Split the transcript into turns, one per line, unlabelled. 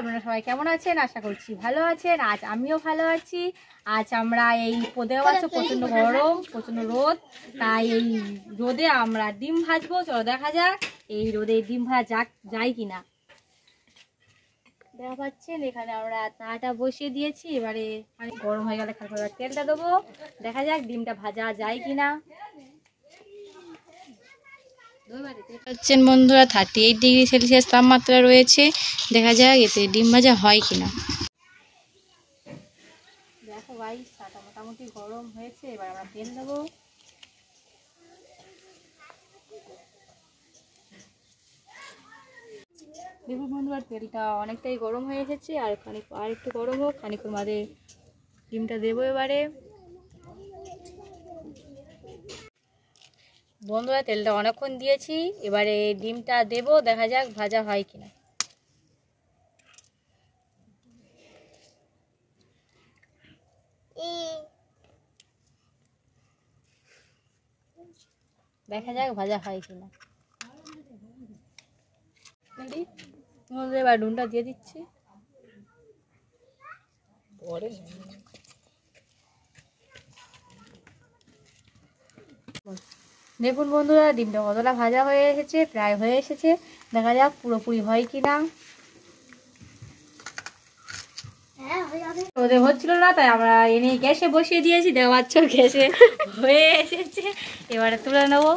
আপনারা সবাই কেমন আছেন? আশা করছি ভালো আছেন। আজ আমিও ভালো আছি। আজ আমরা এই পদে আছো, প্রচণ্ড গরম, প্রচণ্ড রোদ, তাই এই রোদে আমরা ডিম ভাজবো। চলো দেখা যাক এই রোদে ডিম ভাজা যায় কিনা। দেখা পাচ্ছেন এখানে আমরা তাটা বসিয়ে দিয়েছি। এবারে অনেক গরম হয়ে গেলে খাবার তেলটা দেবো। দেখা যাক ডিমটা ভাজা যায় কিনা। হচ্ছেন বন্ধুরা 38°C তাপমাত্রা রয়েছে। দেখা যাক এতে ডিম ভাজা হয় কিনা। দেখো ভাই চাটা মোটামুটি গরম হয়েছে। এবার আমরা তেল দেবো। দেখুন বন্ধুরা তেলটা অনেকটাই গরম হয়ে এসেছে। আর একটু গরম হোক, খানিক্ষণ বাদে ডিমটা দেবো। এবারে বন্ধুরা তেলটা অনেকক্ষণ দিয়েছি, এবারে ডিমটা দেবো। দেখা যাক ভাজা হয় কিনা। দেখা যাক ভাজা হয় কিনা। এবার ডিমটা দিয়ে দিচ্ছি। দেখুন বন্ধুরা ডিমটা কতটা ভাজা হয়ে এসেছে, প্রায় হয়ে এসেছে। দেখা যাক পুরোপুরি হয় কিনা। ওদের হচ্ছিল না, তাই আমরা এনে গ্যাসে বসিয়ে দিয়েছি। দেখা পাচ্ছ গ্যাসে হয়ে এসেছে। এবারে তুলে নেবো।